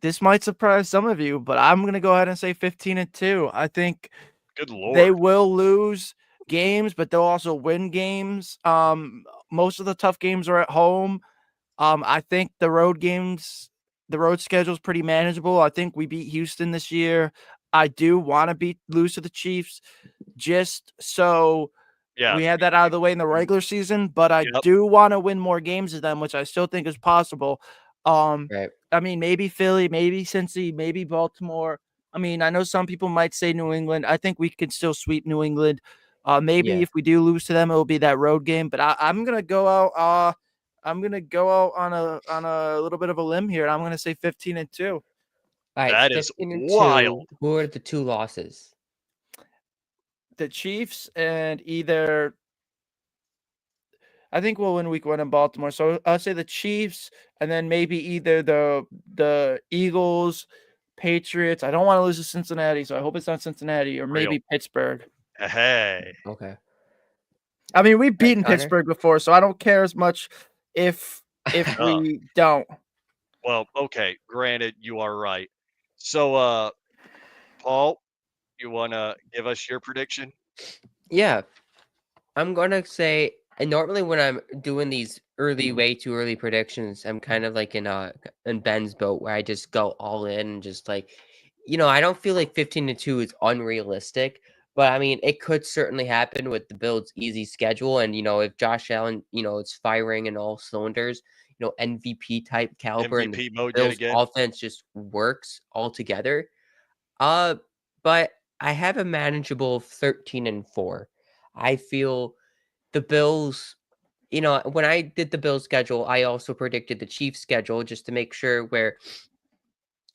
this might surprise some of you, but I'm going to go ahead and say 15-2. I think Good Lord. they will lose games, but they'll also win games. Most of the tough games are at home. I think the road schedule is pretty manageable. I think we beat Houston this year. I do want to lose to the Chiefs just so Yeah. we had that out of the way in the regular season, but I Yep. do want to win more games than them, which I still think is possible. Right. I mean, maybe Philly, maybe Cincy, maybe Baltimore. I mean, I know some people might say New England. I think we can still sweep New England. Maybe Yeah. if we do lose to them, it will be that road game. But I'm gonna go out. I'm gonna go out on a little bit of a limb here, and I'm gonna say 15-2. All right, That is 15-2. wild. Who are the 2 losses? The Chiefs and either I think we'll win week 1 in Baltimore. So I'll say the Chiefs and then maybe either the Eagles, Patriots. I don't want to lose to Cincinnati, so I hope it's not Cincinnati or Real. maybe Pittsburgh. Hey. Okay. I mean, we've Right, beaten Connor? Pittsburgh before, so I don't care as much if Uh, we don't. well, okay. Granted, you are right. So, Paul, you want to give us your prediction? Yeah. I'm gonna say, and normally when I'm doing these way too early predictions, I'm kind of like in Ben's boat where I just go all in and just like, I don't feel like 15-2 is unrealistic, but I mean it could certainly happen with the Bills' easy schedule, and if Josh Allen, is firing in all cylinders, MVP type caliber, and the MVP mode yet Bills' again. offense just works all together. Uh, but I have a manageable 13-4. I feel the Bills, when I did the Bills schedule, I also predicted the Chiefs schedule just to make sure where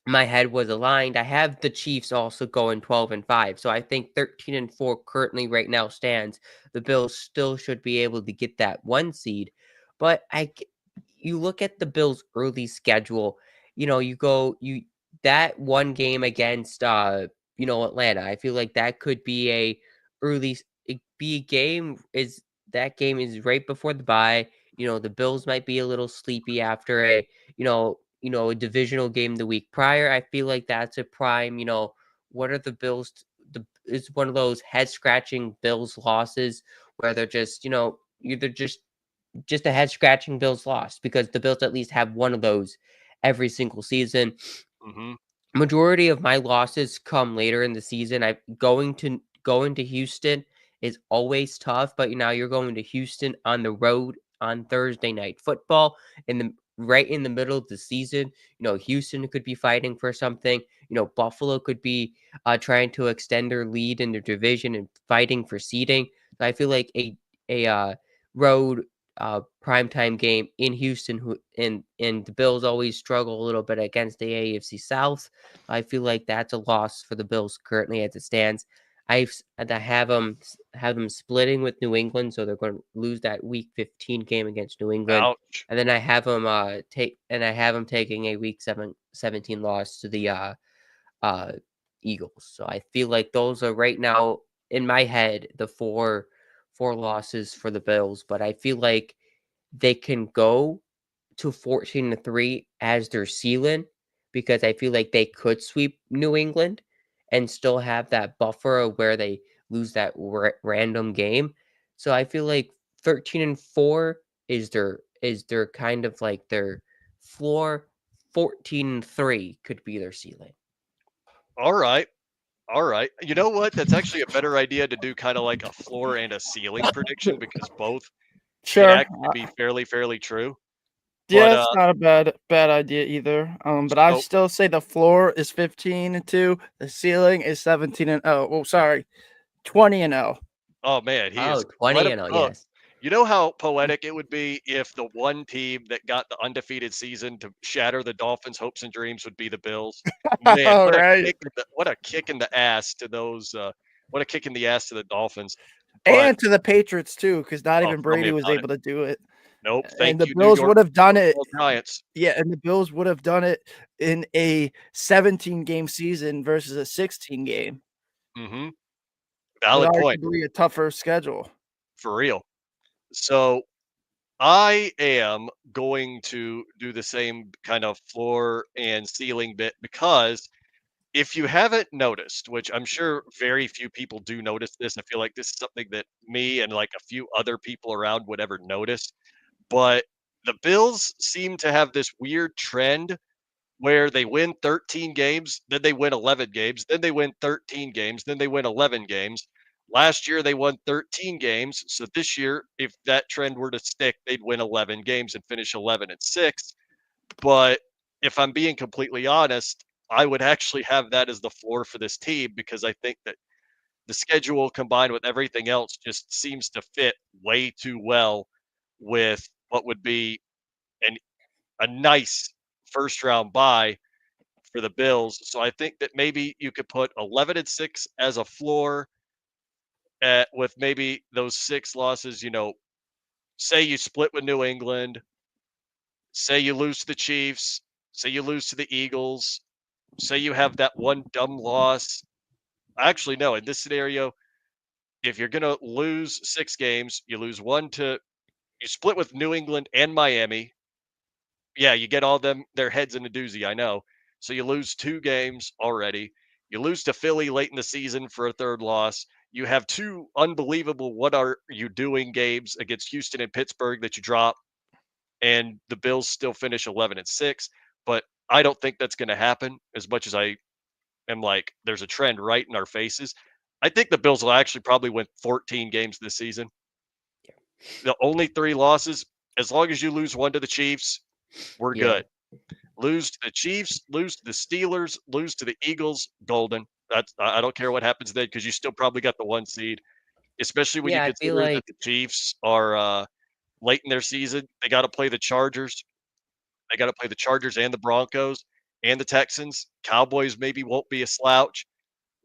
my head was aligned. I have the Chiefs also going 12-5. So I think 13-4 currently right now stands. The Bills still should be able to get that 1 seed. But you look at the Bills early schedule, that one game against Atlanta. I feel like that could be a game is that game is right before the bye. The Bills might be a little sleepy after a divisional game the week prior. I feel like that's a prime, what are the Bills? It's one of those head scratching Bills losses where they're just, either just a head scratching Bills loss, because the Bills at least have one of those every single season. Mm-hmm. Majority of my losses come later in the season. Going to Houston is always tough, but now you're going to Houston on the road on Thursday night football right in the middle of the season. Houston could be fighting for something. Buffalo could be trying to extend their lead in their division and fighting for seeding. So I feel like a road primetime game in Houston, and the Bills always struggle a little bit against the AFC South. I feel like that's a loss for the Bills currently as it stands. I have them splitting with New England, so they're going to lose that Week 15 game against New England. Ouch. And then I have them taking a Week 17 loss to the Eagles. So I feel like those are right now in my head the four losses for the Bills, but I feel like they can go to 14-3 as their ceiling, because I feel like they could sweep New England and still have that buffer of where they lose that random game. So I feel like 13-4 is their kind of like their floor. 14-3 could be their ceiling. All right. All right. You know what? That's actually a better idea to do kind of like a floor and a ceiling prediction, because both can Sure. actually be fairly true. Yeah, But it's not a bad idea either. But I so still say the floor is 15-2. The ceiling is 17-0. Oh, sorry, 20-0. oh man, he is Oh, quite a 20-0, book. yes. You know how poetic it would be if the one team that got the undefeated season to shatter the Dolphins' hopes and dreams would be the Bills. Man, All right. what a kick in the ass to those what a kick in the ass to the Dolphins. But And to the Patriots too, because not oh, even tell me Brady was about it. able to do it. Nope. And Thank the you, New Bills York would have done it. Football Giants. Yeah, and the Bills would have done it in a 17-game season versus a 16 game Mm-hmm. with Valid point. arguably a tougher schedule. For real. So I am going to do the same kind of floor and ceiling bit, because if you haven't noticed, which I'm sure very few people do notice this, I feel like this is something that me and like a few other people around would ever notice, but the Bills seem to have this weird trend where they win 13 games, then they win 11 games, then they win 13 games, then they win 11 games. Last year they won 13 games, so this year if that trend were to stick, they'd win 11 games and finish 11-6. But if I'm being completely honest, I would actually have that as the floor for this team because I think that the schedule combined with everything else just seems to fit way too well with what would be an a nice first round bye for the Bills. So I think that maybe you could put 11-6 as a floor with maybe those 6 losses. Say you split with New England, say you lose to the Chiefs, say you lose to the Eagles, say you have that one dumb loss. Actually, no, in this scenario, if you're going to lose 6 games, you lose you split with New England and Miami. Yeah, you get all their heads in a doozy, I know. So you lose 2 games already. You lose to Philly late in the season for a third loss. You have 2 unbelievable what are you doing games against Houston and Pittsburgh that you drop, and the Bills still finish 11-6. But I don't think that's going to happen as much as I am like, there's a trend right in our faces. I think the Bills will actually probably win 14 games this season. The only 3 losses, as long as you lose one to the Chiefs, we're Yeah. good. Lose to the Chiefs, lose to the Steelers, lose to the Eagles, golden. I don't care what happens then because you still probably got the 1 seed, especially when you Yeah, I feel consider that like the Chiefs are late in their season. They got to play the Chargers. They got to play the Chargers and the Broncos and the Texans. Cowboys maybe won't be a slouch,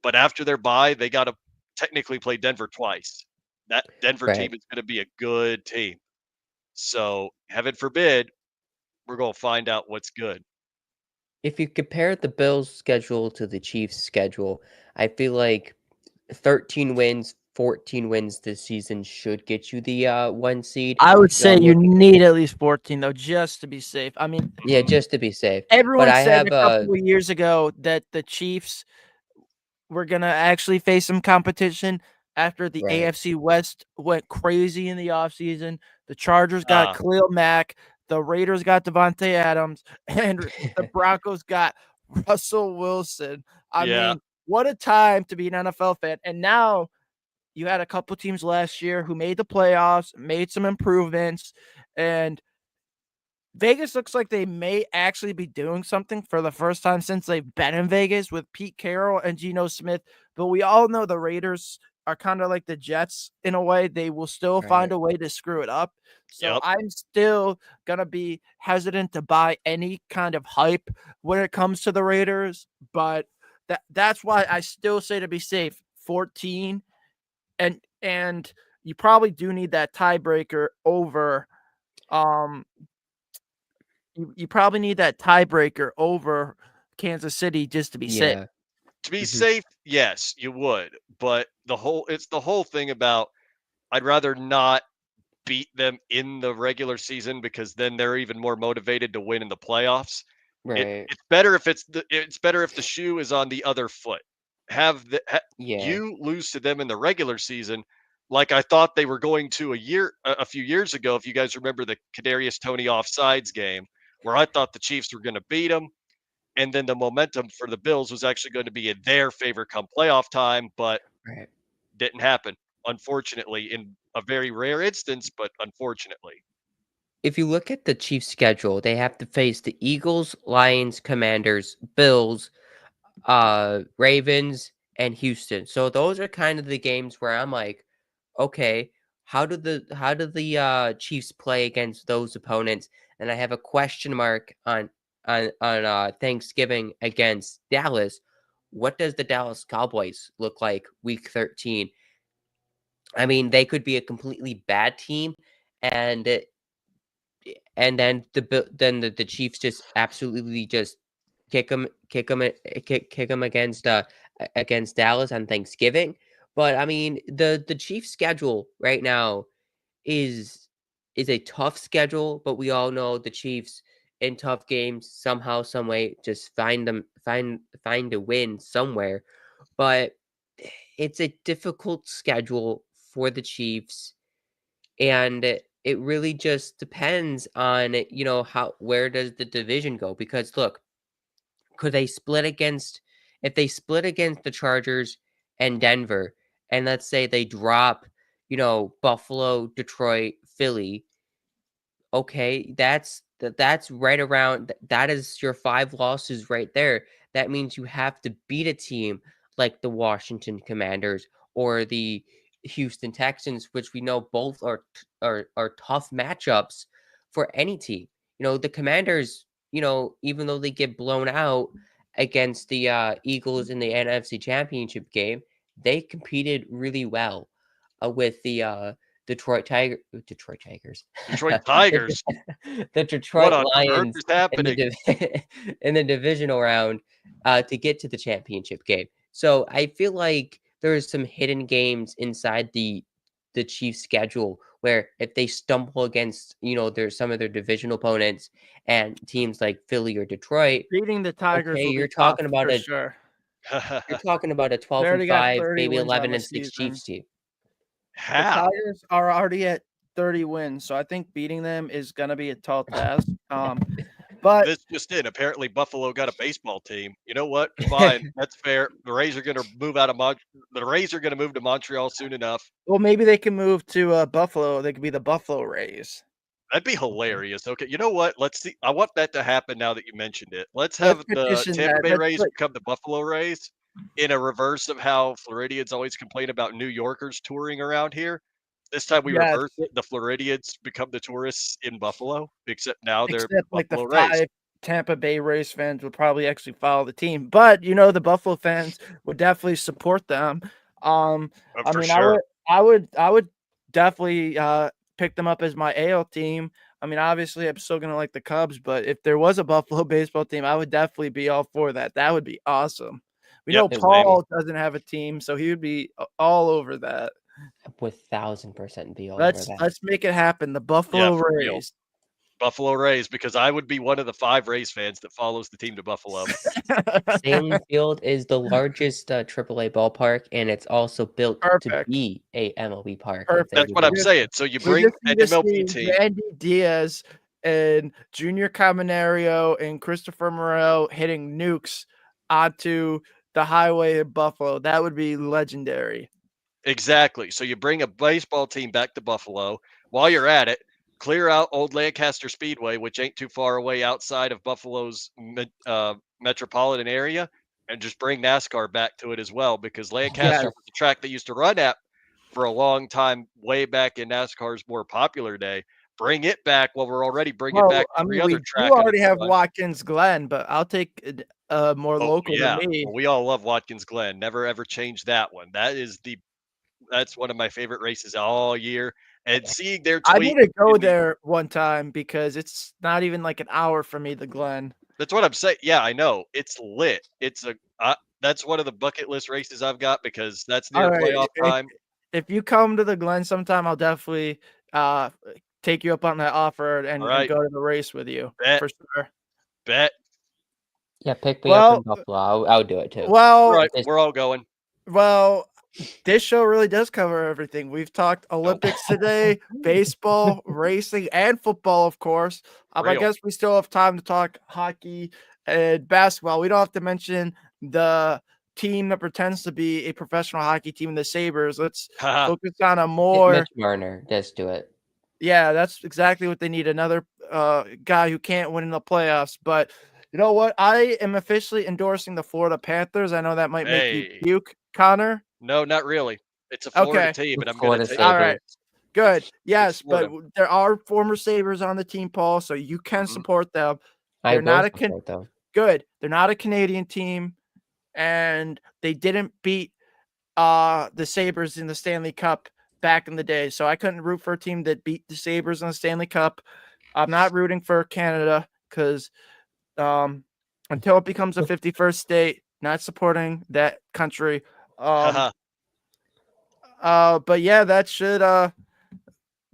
but after their bye, they got to technically play Denver twice. That Denver right. team is going to be a good team. So, heaven forbid, we're going to find out what's good. If you compare the Bills' schedule to the Chiefs' schedule, I feel like 13 wins, 14 wins this season should get you the 1 seed. I would So say I'm you looking, need at least 14 though, just to be safe. I mean, yeah, just to be safe. But everyone I said have a couple of years ago that the Chiefs were gonna actually face some competition after the right. AFC West went crazy in the offseason. The Chargers got Uh, Khalil Mack, the Raiders got Devontae Adams, and the Broncos got Russell Wilson. I yeah. mean, what a time to be an NFL fan. And now you had a couple teams last year who made the playoffs, made some improvements, and Vegas looks like they may actually be doing something for the first time since they've been in Vegas with Pete Carroll and Geno Smith. But we all know the Raiders are kind of like the Jets in a way. They will still find Right. a way to screw it up. So Yep. I'm still going to be hesitant to buy any kind of hype when it comes to the Raiders. But that's why I still say to be safe, 14. And you probably do need that tiebreaker over um you probably need that tiebreaker over Kansas City just to be safe. Yeah. To be Mhm. safe, yes, you would. But it's the whole thing about I'd rather not beat them in the regular season because then they're even more motivated to win in the playoffs. Right. It's better if it's better if the shoe is on the other foot. Yeah. You lose to them in the regular season, like I thought they were going to a few years ago. If you guys remember the Kadarius Toney offsides game, where I thought the Chiefs were going to beat them, and then the momentum for the Bills was actually going to be in their favor come playoff time, but Right. didn't happen. Unfortunately, in a very rare instance, but unfortunately. If you look at the Chiefs' schedule, they have to face the Eagles, Lions, Commanders, Bills, Ravens, and Houston. So those are kind of the games where I'm like, okay, how do the Chiefs play against those opponents? And I have a question mark on Thanksgiving against Dallas. What does the Dallas Cowboys look like week 13? I mean, they could be a completely bad team, and and then the Chiefs just absolutely just kick them against Dallas on Thanksgiving. But I mean, the Chiefs schedule right now is is a tough schedule, but we all know the Chiefs in tough games somehow, some way, just find a win somewhere. But it's a difficult schedule for the Chiefs, and it really just depends on, where does the division go? Because look, could they split against if they split against the Chargers and Denver, and let's say they drop, Buffalo, Detroit, Philly, okay, that's right around that is your 5 losses right there. That means you have to beat a team like the Washington Commanders or the Houston Texans, which we know both are tough matchups for any team. The Commanders, even though they get blown out against the Eagles in the NFC Championship game, they competed really well with the Detroit Tigers. Detroit The Tigers. the What Detroit on earth Lions is in the happening? in the divisional round to get to the championship game. So I feel like there's some hidden games inside the Chiefs schedule where if they stumble against, there's some of their divisional opponents and teams like Philly or Detroit, Beating the Tigers okay, will be you're tough talking about for a sure. you're talking about a They 12 and already got 5, 30 maybe wins on 11 the and 6 season. Chiefs team. The How? Tigers are already at 30 wins, so I think beating them is gonna be a tall task. But This just in. Apparently, Buffalo got a baseball team. You know what? Fine, that's fair. The Rays are going to move out of The Rays are going to move to Montreal soon enough. well, maybe they can move to Buffalo. They could be the Buffalo Rays. That'd be hilarious. Okay, you know what? Let's see. I want that to happen now that you mentioned it. Let's Let's have the petition Tampa that. Bay Let's Rays put become the Buffalo Rays in a reverse of how Floridians always complain about New Yorkers touring around here. This time we yes, reverse it. The Floridians become the tourists in Buffalo, except now they're the except like the Buffalo Rays. 5 Tampa Bay Rays fans would probably actually follow the team. But the Buffalo fans would definitely support them. I For mean, sure. I would definitely pick them up as my AL team. I mean, obviously, I'm still gonna like the Cubs, but if there was a Buffalo baseball team, I would definitely be all for that. That would be awesome. We know Yep, It same. Paul doesn't have a team, so he would be all over that. would 1000% be all over Let's that. let's make it happen. The Yeah, Buffalo for real. Rays. Buffalo Rays, because I would be one of the 5 Rays fans that follows the team to Buffalo. Salem Field is the largest AAA ballpark, and it's also built to Perfect. be a MLB park. That's what I'm saying. So you We bring just an need to MLB see team. Randy Diaz and Junior Caminario and Christopher Morel hitting nukes onto the highway in Buffalo. That would be legendary. Exactly. So you bring a baseball team back to Buffalo. While you're at it, clear out old Lancaster Speedway, which ain't too far away outside of Buffalo's metropolitan area, and just bring NASCAR back to it as well, because Lancaster Yes. was the track they used to run at for a long time, way back in NASCAR's more popular day. Bring it back while we're already bringing Well, back I every mean, other we do track on already the have run. Watkins Glen, but I'll take more Oh local yeah, to me. well, we all love Watkins Glen. Never ever change that one. That's one of my favorite races all year. And seeing their I tweet, need to go in the- there one time because it's not even like an hour from me, the Glen. that's what I'm saying. Yeah, I know it's lit. That's one of the bucket list races I've got, because that's All near right. playoff time. If you come to the Glen sometime, I'll definitely take you up on that offer and All right, go to the race with you bet, for sure. bet. Yeah, pick me up in Well, Buffalo. I would do it too. All well, right, Just- we're all going. well. This show really does cover everything. We've talked Olympics today, baseball, racing, and football, of course. I Real. guess we still have time to talk hockey and basketball. We don't have to mention the team that pretends to be a professional hockey team, the Sabres. Let's Haha. focus on a Get more. Mitch Marner. Just do it. Yeah, that's exactly what they need. Another guy who can't win in the playoffs. But you know what? I am officially endorsing the Florida Panthers. I know that might make you Hey. puke, Connor. No, not really. It's a Florida Okay. team, and I'm Florida going to take All it. right. Good. Yes, but Florida. there are former Sabres on the team, Paul, so you can Mhm. support them. I They're not will a support them. good. They're not a Canadian team, and they didn't beat the Sabres in the Stanley Cup back in the day. So I couldn't root for a team that beat the Sabres in the Stanley Cup. I'm not rooting for Canada because until it becomes a 51st state, not supporting that country. Haha. But yeah, that should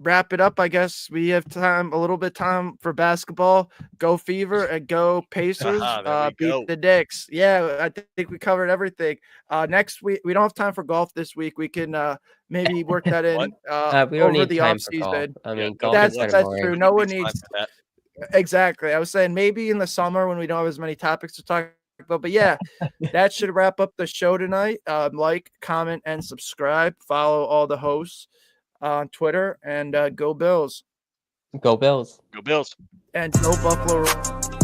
wrap it up. I guess we have a little bit time for basketball. Go Fever and go Pacers. There we Beat go. the Knicks. Yeah, I think we covered everything. Next week we don't have time for golf this week. We can maybe work that in We don't over need the time off for golf. season. I mean, no, golf That's is kind of boring. true. No one Time needs for that. exactly. I was saying maybe in the summer when we don't have as many topics to talk about. But yeah, that should wrap up the show tonight. Like, comment, and subscribe. Follow all the hosts on Twitter, and go Bills Go Bills. Go Bills. and go Buffalo.